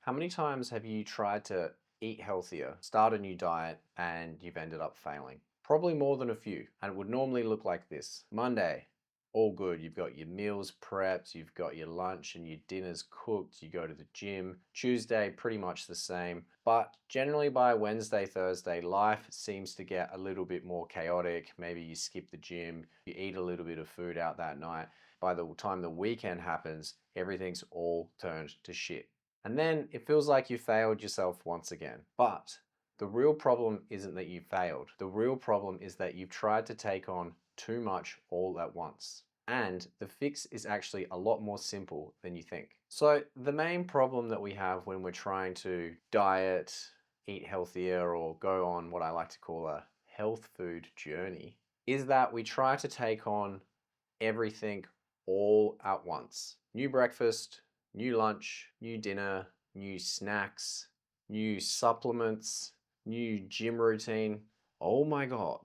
How many times have you tried to eat healthier, start a new diet, and you've ended up failing? Probably more than a few. And it would normally look like this. Monday, all good. You've got your meals prepped, you've got your lunch and your dinners cooked, you go to the gym. Tuesday, pretty much the same. But generally by Wednesday, Thursday, life seems to get a little bit more chaotic. Maybe you skip the gym, you eat a little bit of food out that night. By the time the weekend happens, everything's all turned to shit. And then it feels like you failed yourself once again. But the real problem isn't that you failed. The real problem is that you've tried to take on too much all at once. And the fix is actually a lot more simple than you think. So the main problem that we have when we're trying to diet, eat healthier, or go on what I like to call a health food journey is that we try to take on everything all at once. New breakfast, new lunch, new dinner, new snacks, new supplements, new gym routine. Oh my God.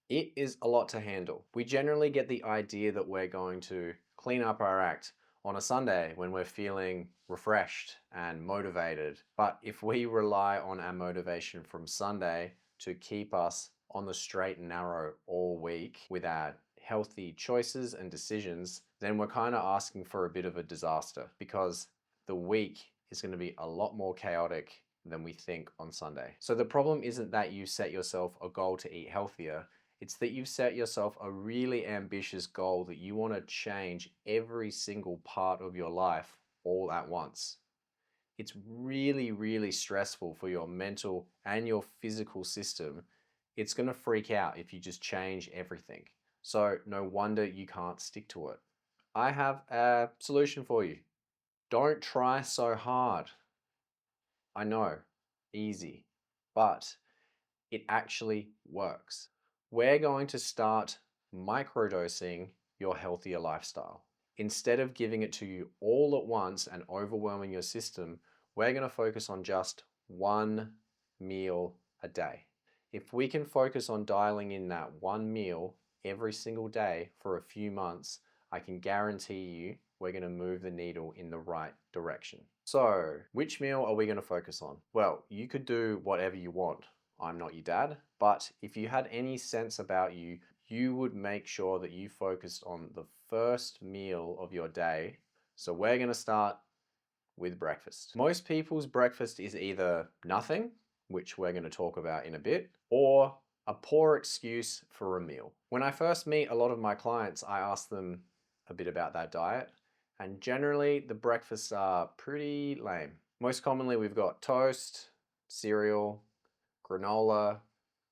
It is a lot to handle. We generally get the idea that we're going to clean up our act on a Sunday when we're feeling refreshed and motivated. But if we rely on our motivation from Sunday to keep us on the straight and narrow all week with our healthy choices and decisions, then we're kind of asking for a bit of a disaster because the week is going to be a lot more chaotic than we think on Sunday. So the problem isn't that you set yourself a goal to eat healthier. It's that you've set yourself a really ambitious goal that you want to change every single part of your life all at once. It's really, really stressful for your mental and your physical system. It's going to freak out if you just change everything. So no wonder you can't stick to it. I have a solution for you. Don't try so hard. I know, easy, but it actually works. We're going to start microdosing your healthier lifestyle. Instead of giving it to you all at once and overwhelming your system, we're going to focus on just one meal a day. If we can focus on dialing in that one meal every single day for a few months, I can guarantee you we're going to move the needle in the right direction. So, which meal are we going to focus on? Well, you could do whatever you want. I'm not your dad, but if you had any sense about you, you would make sure that you focused on the first meal of your day. So we're going to start with breakfast. Most people's breakfast is either nothing, which we're going to talk about in a bit, or a poor excuse for a meal. When I first meet a lot of my clients, I ask them a bit about their diet, and generally the breakfasts are pretty lame. Most commonly, we've got toast, cereal, granola,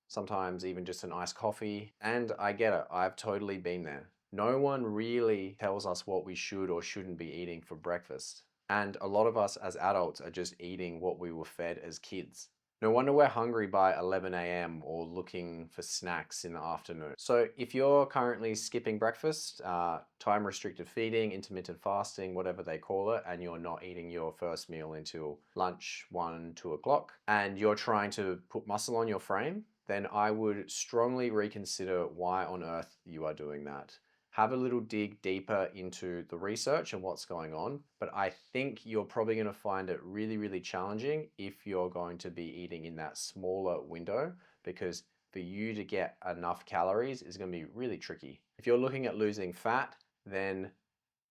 sometimes even just an iced coffee. And I get it, I've totally been there. No one really tells us what we should or shouldn't be eating for breakfast. And a lot of us as adults are just eating what we were fed as kids. No wonder we're hungry by 11 a.m. or looking for snacks in the afternoon. So if you're currently skipping breakfast, time restricted feeding, intermittent fasting, whatever they call it, and you're not eating your first meal until lunch, 1, 2 o'clock, and you're trying to put muscle on your frame, then I would strongly reconsider why on earth you are doing that. Have a little dig deeper into the research and what's going on, but I think you're probably going to find it really, really challenging if you're going to be eating in that smaller window, because for you to get enough calories is going to be really tricky. If you're looking at losing fat, then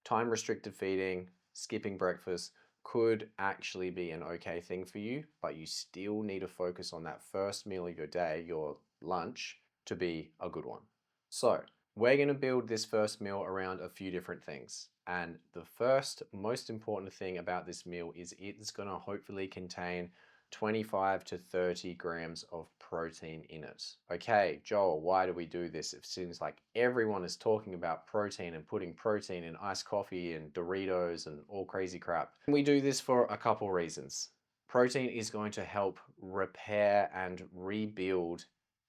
time restricted feeding, skipping breakfast could actually be an okay thing for you, but you still need to focus on that first meal of your day, your lunch, to be a good one. So we're going to build this first meal around a few different things. And the first most important thing about this meal is it's going to hopefully contain 25 to 30 grams of protein in it. Okay, Joel, why do we do this? It seems like everyone is talking about protein and putting protein in iced coffee and Doritos and all crazy crap. We do this for a couple reasons. Protein is going to help repair and rebuild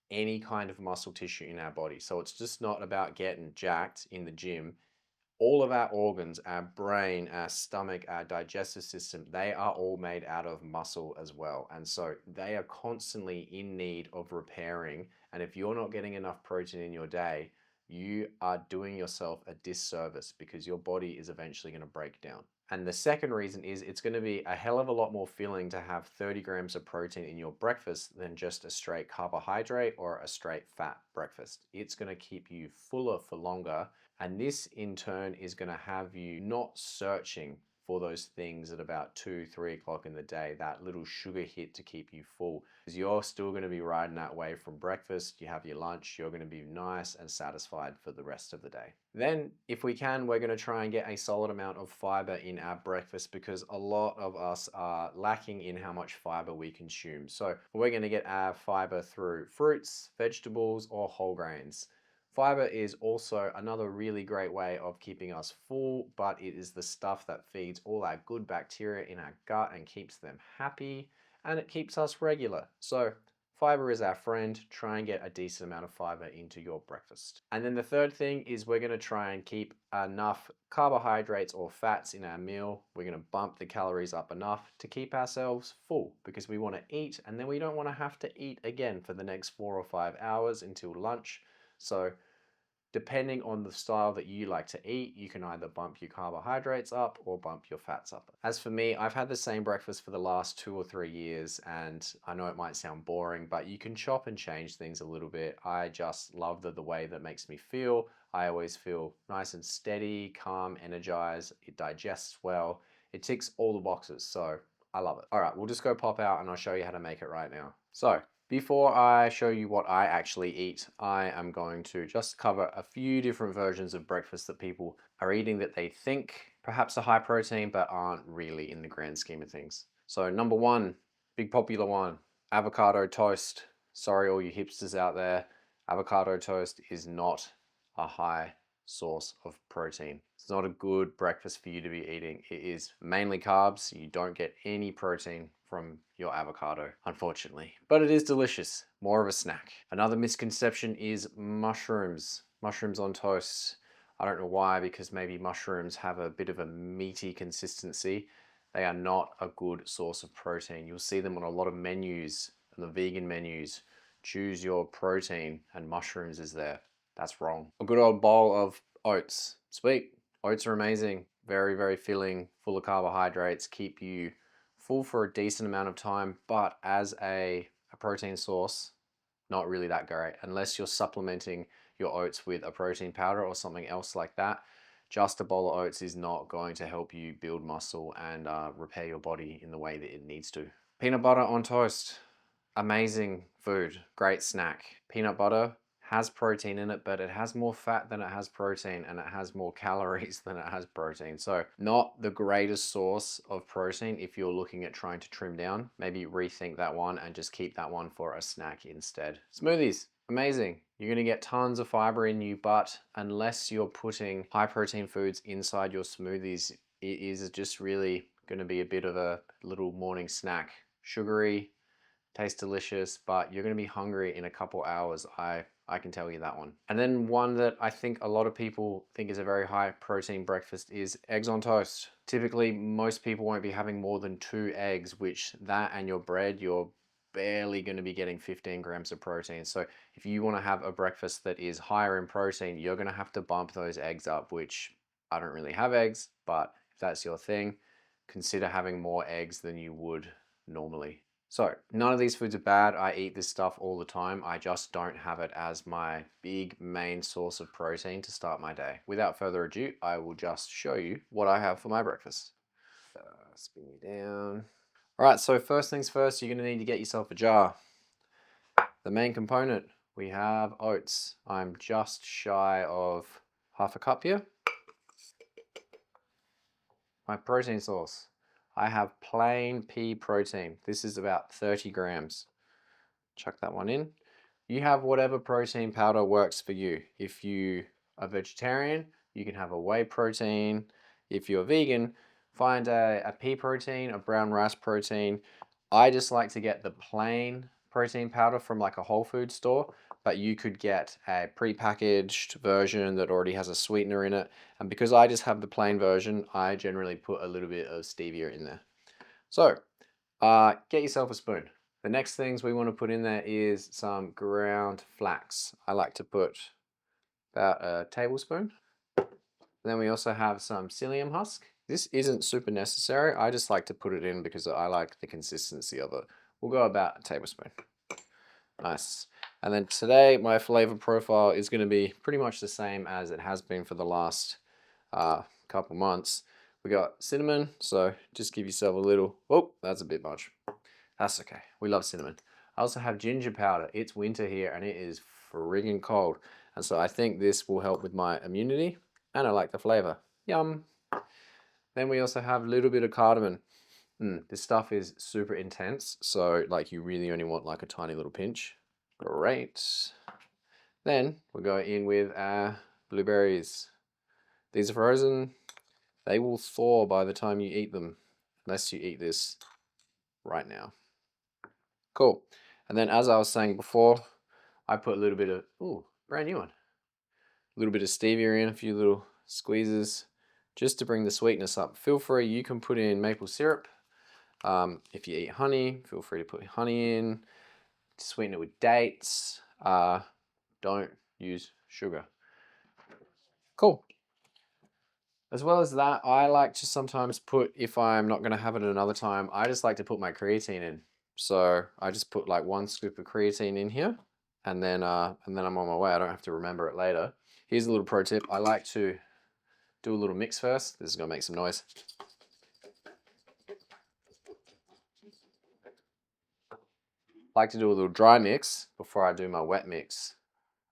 any kind of muscle tissue in our body. So it's just not about getting jacked in the gym. All of our organs, our brain, our stomach, our digestive system, they are all made out of muscle as well. And so they are constantly in need of repairing. And if you're not getting enough protein in your day, you are doing yourself a disservice because your body is eventually going to break down. And the second reason is it's going to be a hell of a lot more filling to have 30 grams of protein in your breakfast than just a straight carbohydrate or a straight fat breakfast. It's going to keep you fuller for longer. And this in turn is going to have you not searching for those things at about 2, 3 o'clock in the day, that little sugar hit to keep you full. Because you're still going to be riding that wave from breakfast, you have your lunch, you're going to be nice and satisfied for the rest of the day. Then, if we can, we're going to try and get a solid amount of fiber in our breakfast because a lot of us are lacking in how much fiber we consume. So we're going to get our fiber through fruits, vegetables, or whole grains. Fiber is also another really great way of keeping us full, but it is the stuff that feeds all our good bacteria in our gut and keeps them happy, and it keeps us regular. So fiber is our friend. Try and get a decent amount of fiber into your breakfast. And then the third thing is we're going to try and keep enough carbohydrates or fats in our meal. We're going to bump the calories up enough to keep ourselves full because we want to eat and then we don't want to have to eat again for the next 4 or 5 hours until lunch. So depending on the style that you like to eat, you can either bump your carbohydrates up or bump your fats up. As for me, I've had the same breakfast for the last 2 or 3 years, and I know it might sound boring, but you can chop and change things a little bit. I just love the way that makes me feel. I always feel nice and steady, calm, energized. It digests well. It ticks all the boxes, so I love it. All right, we'll just go pop out and I'll show you how to make it right now. So before I show you what I actually eat, I am going to just cover a few different versions of breakfast that people are eating that they think perhaps are high protein, but aren't really in the grand scheme of things. So number one, big popular one, avocado toast. Sorry, all you hipsters out there, avocado toast is not a high source of protein. It's not a good breakfast for you to be eating. It is mainly carbs. You don't get any protein from your avocado, unfortunately. But it is delicious, more of a snack. Another misconception is mushrooms. Mushrooms on toast. I don't know why, because maybe mushrooms have a bit of a meaty consistency. They are not a good source of protein. You'll see them on a lot of menus, on the vegan menus. Choose your protein and mushrooms is there. That's wrong. A good old bowl of oats. Sweet. Oats are amazing. Very, very filling, full of carbohydrates, keep you full for a decent amount of time, but as a protein source, not really that great. Unless you're supplementing your oats with a protein powder or something else like that, just a bowl of oats is not going to help you build muscle and repair your body in the way that it needs to. Peanut butter on toast. Amazing food, great snack. Peanut butter has protein in it, but it has more fat than it has protein, and it has more calories than it has protein. So not the greatest source of protein if you're looking at trying to trim down. Maybe rethink that one and just keep that one for a snack instead. Smoothies, amazing. You're gonna get tons of fiber in you, but unless you're putting high protein foods inside your smoothies, it is just really gonna be a bit of a little morning snack. Sugary, tastes delicious, but you're going to be hungry in a couple hours. I can tell you that one. And then one that I think a lot of people think is a very high protein breakfast is eggs on toast. Typically, most people won't be having more than 2 eggs, which that and your bread, you're barely going to be getting 15 grams of protein. So if you want to have a breakfast that is higher in protein, you're going to have to bump those eggs up, which I don't really have eggs, but if that's your thing, consider having more eggs than you would normally. So none of these foods are bad. I eat this stuff all the time. I just don't have it as my big main source of protein to start my day. Without further ado, I will just show you what I have for my breakfast. Spin you down. All right, so first things first, you're gonna need to get yourself a jar. The main component, we have oats. I'm just shy of half a cup here. My protein source. I have plain pea protein. This is about 30 grams. Chuck that one in. You have whatever protein powder works for you. If you are vegetarian, you can have a whey protein. If you're vegan, find a pea protein, a brown rice protein. I just like to get the plain protein powder from like a Whole Foods store, but you could get a pre-packaged version that already has a sweetener in it. And because I just have the plain version, I generally put a little bit of stevia in there. So get yourself a spoon. The next things we want to put in there is some ground flax. I like to put about a tablespoon. Then we also have some psyllium husk. This isn't super necessary. I just like to put it in because I like the consistency of it. We'll go about a tablespoon. Nice. And then today, my flavor profile is going to be pretty much the same as it has been for the last couple months. We got cinnamon, so just give yourself a little. Oh, that's a bit much. That's okay. We love cinnamon. I also have ginger powder. It's winter here and it is friggin' cold. And so I think this will help with my immunity and I like the flavor. Yum. Then we also have a little bit of cardamom. This stuff is super intense, so like you really only want like a tiny little pinch. Great. Then we'll go in with our blueberries. These are frozen. They will thaw by the time you eat them, unless you eat this right now. Cool. And then as I was saying before, I put a little bit of, ooh, brand new one. A little bit of stevia in, a few little squeezes, just to bring the sweetness up. Feel free, you can put in maple syrup. If you eat honey, feel free to put honey in. Sweeten it with dates. Don't use sugar. Cool. As well as that, I like to sometimes put, if I'm not going to have it another time, I just like to put my creatine in. So I just put like 1 scoop of creatine in here, and then I'm on my way. I don't have to remember it later. Here's a little pro tip. I like to do a little mix first. This is going to make some noise. I like to do a little dry mix before I do my wet mix.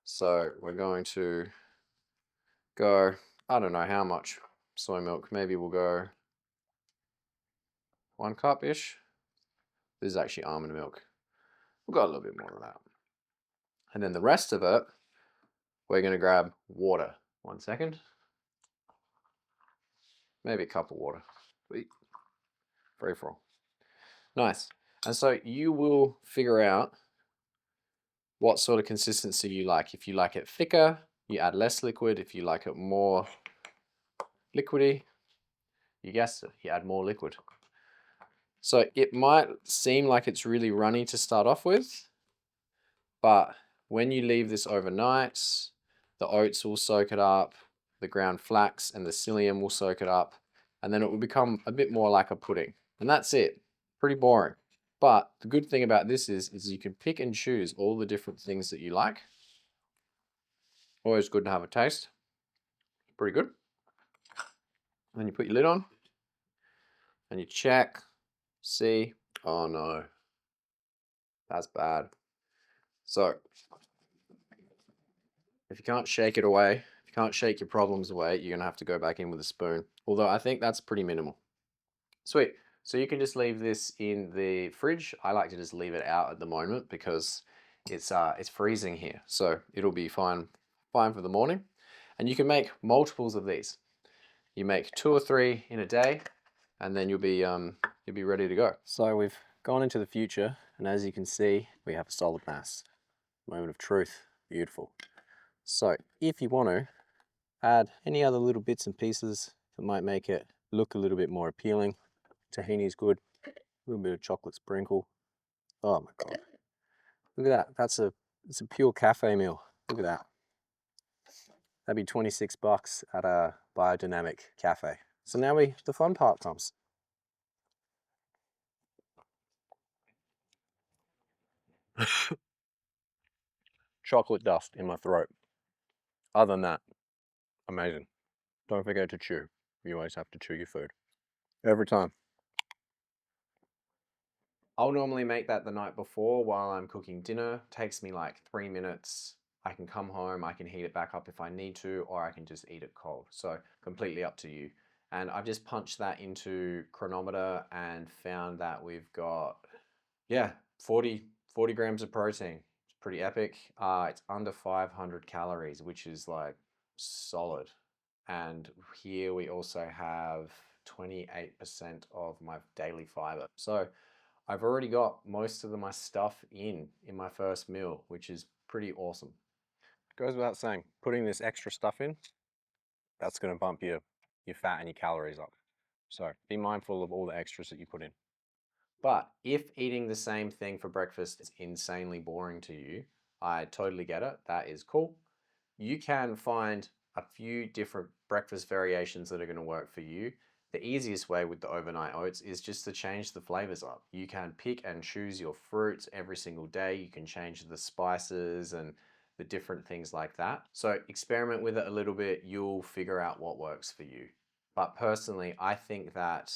So we're going to go, I don't know how much soy milk. Maybe we'll go 1 cup-ish. This is actually almond milk. We've got a little bit more than that. And then the rest of it, we're going to grab water. 1 second. Maybe a cup of water. Sweet. Free for all. Nice. And so you will figure out what sort of consistency you like. If you like it thicker, you add less liquid. If you like it more liquidy, you guessed it, you add more liquid. So it might seem like it's really runny to start off with, but when you leave this overnight, the oats will soak it up, the ground flax and the psyllium will soak it up, and then it will become a bit more like a pudding. And that's it. Pretty boring. But the good thing about this is you can pick and choose all the different things that you like. Always good to have a taste. Pretty good. Then you put your lid on and you check, see, oh no, that's bad. So if you can't shake it away, if you can't shake your problems away, you're gonna have to go back in with a spoon. Although I think that's pretty minimal. Sweet. So you can just leave this in the fridge. I like to just leave it out at the moment because it's freezing here. So it'll be fine for the morning. And you can make multiples of these. You make 2 or 3 in a day, and then you'll be ready to go. So we've gone into the future, and as you can see, we have a solid mass. Moment of truth. Beautiful. So if you want to add any other little bits and pieces that might make it look a little bit more appealing, tahini is good. A little bit of chocolate sprinkle. Oh my god! Look at that. It's a pure cafe meal. Look at that. That'd be 26 bucks at a biodynamic cafe. So now the fun part comes. Chocolate dust in my throat. Other than that, amazing. Don't forget to chew. You always have to chew your food. Every time. I'll normally make that the night before while I'm cooking dinner. Takes me like 3 minutes. I can come home, I can heat it back up if I need to, or I can just eat it cold. So completely up to you. And I've just punched that into Chronometer and found that we've got, yeah, 40 grams of protein. It's pretty epic. It's under 500 calories, which is like solid. And here we also have 28% of my daily fiber. So I've already got most of my stuff in my first meal, which is pretty awesome. Goes without saying, putting this extra stuff in, that's going to bump your fat and your calories up. So be mindful of all the extras that you put in. But if eating the same thing for breakfast is insanely boring to you, I totally get it. That is cool. You can find a few different breakfast variations that are going to work for you. The easiest way with the overnight oats is just to change the flavors up. You can pick and choose your fruits every single day. You can change the spices and the different things like that. So experiment with it a little bit. You'll figure out what works for you. But personally, I think that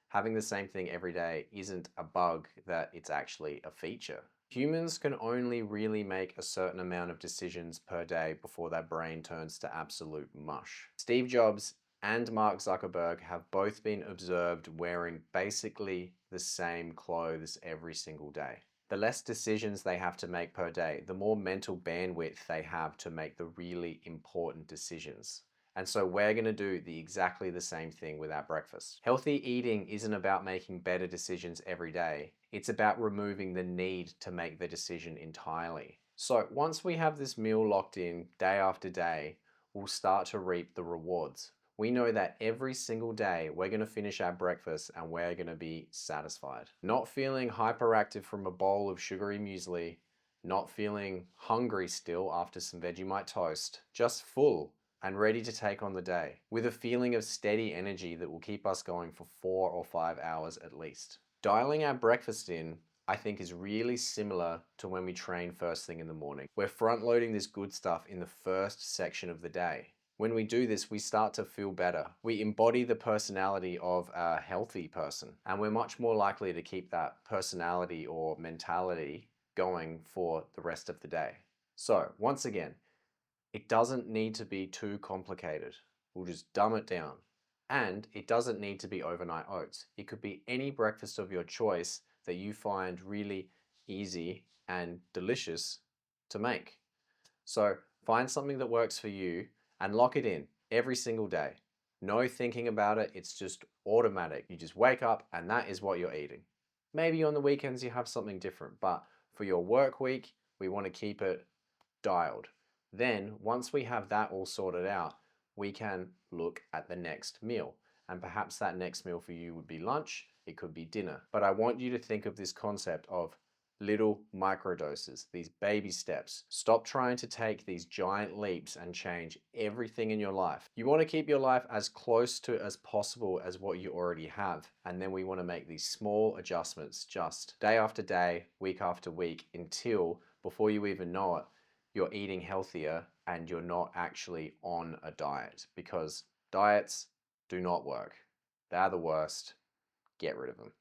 having the same thing every day isn't a bug, that it's actually a feature. Humans can only really make a certain amount of decisions per day before their brain turns to absolute mush. Steve Jobs and Mark Zuckerberg have both been observed wearing basically the same clothes every single day. The less decisions they have to make per day, the more mental bandwidth they have to make the really important decisions. And so we're going to do exactly the same thing with our breakfast. Healthy eating isn't about making better decisions every day. It's about removing the need to make the decision entirely. So once we have this meal locked in day after day, we'll start to reap the rewards. We know that every single day we're going to finish our breakfast and we're going to be satisfied. Not feeling hyperactive from a bowl of sugary muesli, not feeling hungry still after some Vegemite toast, just full and ready to take on the day, with a feeling of steady energy that will keep us going for 4 or 5 hours at least. Dialing our breakfast in, I think, is really similar to when we train first thing in the morning. We're front loading this good stuff in the first section of the day. When we do this, we start to feel better. We embody the personality of a healthy person, and we're much more likely to keep that personality or mentality going for the rest of the day. So once again, it doesn't need to be too complicated. We'll just dumb it down. And it doesn't need to be overnight oats. It could be any breakfast of your choice that you find really easy and delicious to make. So find something that works for you and lock it in every single day. No thinking about it, it's just automatic. You just wake up and that is what you're eating. Maybe on the weekends you have something different, but for your work week, we want to keep it dialed. Then, once we have that all sorted out, we can look at the next meal. And perhaps that next meal for you would be lunch, it could be dinner. But I want you to think of this concept of little microdoses, these baby steps. Stop trying to take these giant leaps and change everything in your life. You want to keep your life as close to as possible as what you already have. And then we want to make these small adjustments just day after day, week after week, until before you even know it, you're eating healthier and you're not actually on a diet, because diets do not work. They're the worst. Get rid of them.